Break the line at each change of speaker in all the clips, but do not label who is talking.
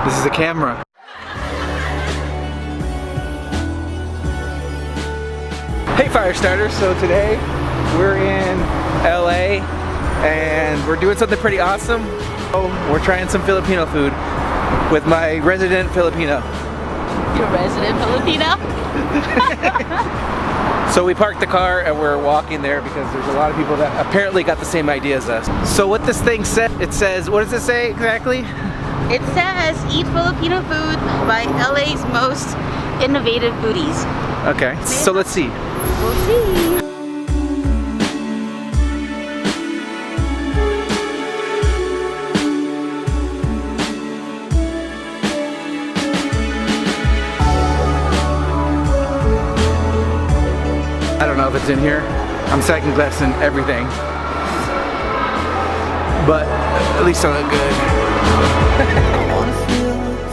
This is a camera. Hey fire starters, so today we're in LA and we're doing something pretty awesome. We're trying some Filipino food with my resident Filipino.
Your resident Filipino?
So we parked the car and we're walking there because there's a lot of people that apparently got the same idea as us. So what this thing said, it says, what does it say exactly?
It says, eat Filipino food by LA's most innovative foodies.
Okay, so let's see.
We'll see.
I don't know if it's in here. I'm second guessing everything. But at least I look good.
I wanna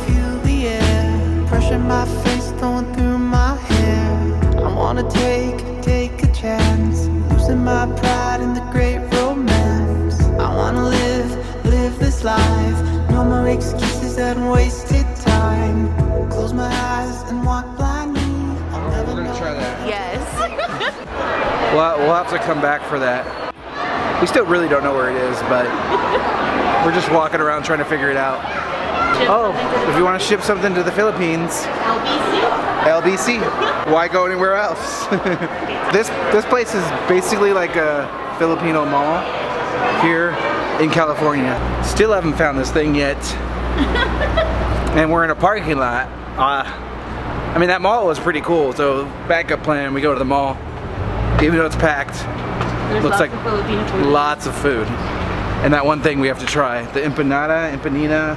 feel the air, pressure my face going through my hair. I wanna take a chance, losing my pride in the great romance. I wanna live this life, no more excuses and wasted time. Close my eyes and walk blindly.
We're gonna try that.
Yes.
We'll have to come back for that. We still really don't know where it is, but we're just walking around trying to figure it out. Oh, if you want to ship something to the Philippines, LBC. Why go anywhere else? This place is basically like a Filipino mall here in California. Still haven't found this thing yet. And we're in a parking lot. I mean, that mall was pretty cool, so backup plan, we go to the mall. Even though it's packed, looks like lots of food. And that one thing we have to try, the empanada.
Empanada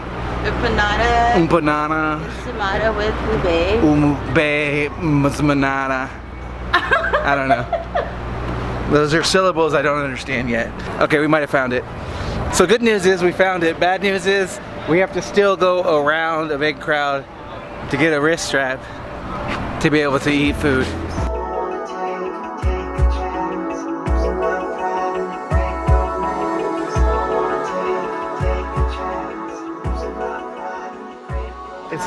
with ube.
Masmanada. I don't know. Those are syllables I don't understand yet. Okay, we might have found it. So good news is we found it. Bad news is we have to still go around a big crowd to get a wrist strap to be able to eat food. It's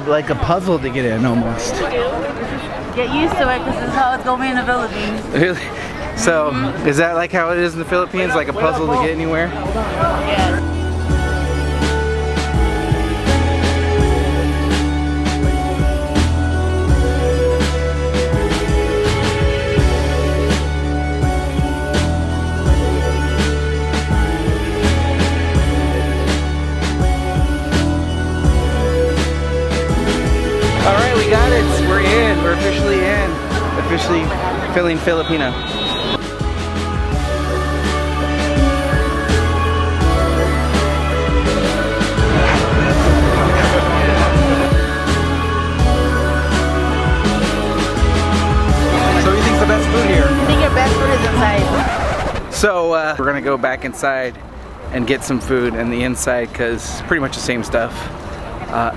like a puzzle to get in almost.
Get used to it because this is how it's going to be in the Philippines.
Really? So, is that like how it is in the Philippines? Like a puzzle to get anywhere?
Yes.
Alright, we got it. We're in. We're officially in. Officially feeling Filipino. So, what do you think's the best food here?
I think your best food is inside.
So, we're gonna go back inside and get some food in the inside because it's pretty much the same stuff.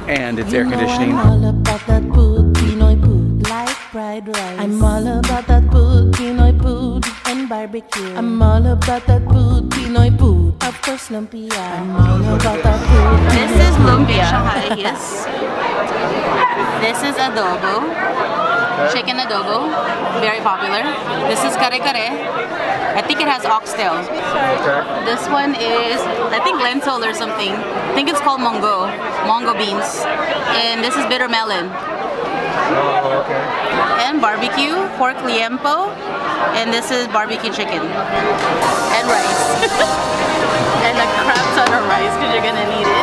And it's air conditioning.
I'm all about that food, Pinoy food, like fried rice. I'm all about that food, Pinoy food, and barbecue. I'm all about that food, Pinoy food, of course lumpia. I'm all about that food.
This is lumpia. Yes. This is adobo. Chicken adobo. Very popular. This is kare-kare. I think it has oxtail.
Okay.
This one is, I think lentil or something. I think it's called mongo beans. And this is bitter melon.
Oh, okay.
And barbecue, pork liempo. And this is barbecue chicken. And rice. And a crap ton of rice because you're gonna need it.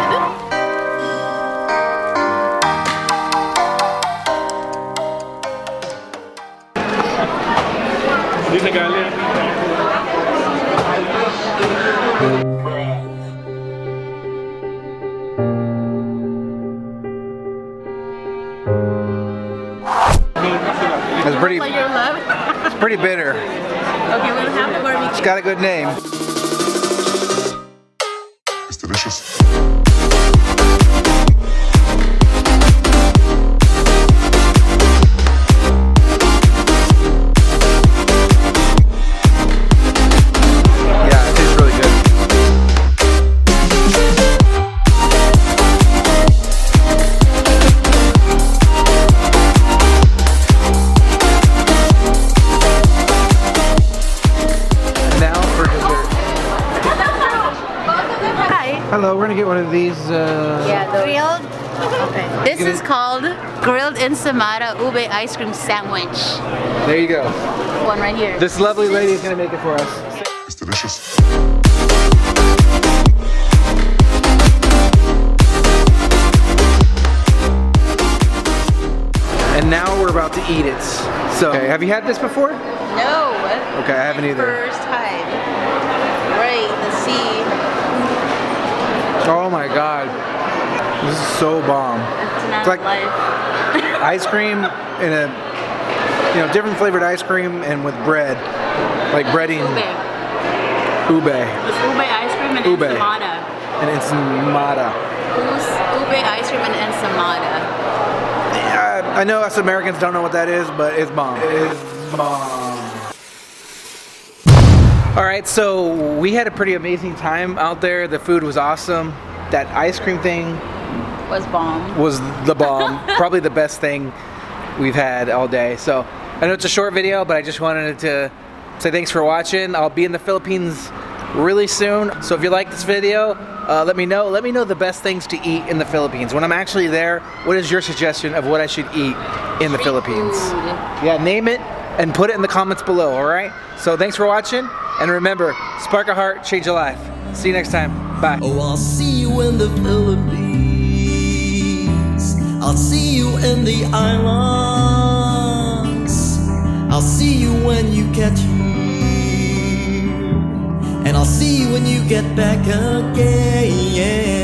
It's pretty bitter.
Okay, we'll have the barbecue.
It's got a good name.
It's delicious.
Hello, we're gonna get one of these.
Yeah, the grilled. Okay. This is called grilled ensamada ube ice cream sandwich.
There you go.
One right here.
This lovely lady is gonna make it for us.
It's delicious.
And now we're about to eat it. So, okay, have you had this before?
No.
Okay, I haven't either.
First time. Right, let's see.
Oh my god. This is so bomb.
It's
like
life.
ice cream in a, different flavored ice cream and with bread. Like breading.
Ube.
Ube.
It's ube ice cream and
Ube.
ensamada.
And ensamada.
Ube ice cream and ensamada.
Yeah, I know us Americans don't know what that is, but it's bomb. It's bomb. Alright, so we had a pretty amazing time out there. The food was awesome. That ice cream thing
Was bomb.
was the bomb. Probably the best thing we've had all day. So I know it's a short video, but I just wanted to say thanks for watching. I'll be in the Philippines really soon. So if you like this video, let me know. Let me know the best things to eat in the Philippines. When I'm actually there, what is your suggestion of what I should eat in the Philippines?
Food.
Yeah, name it and put it in the comments below, alright? So thanks for watching, and remember, spark a heart, change a life. See you next time. Bye.
Oh, I'll see you in the Philippines. I'll see you in the islands. I'll see you when you get here. And I'll see you when you get back again.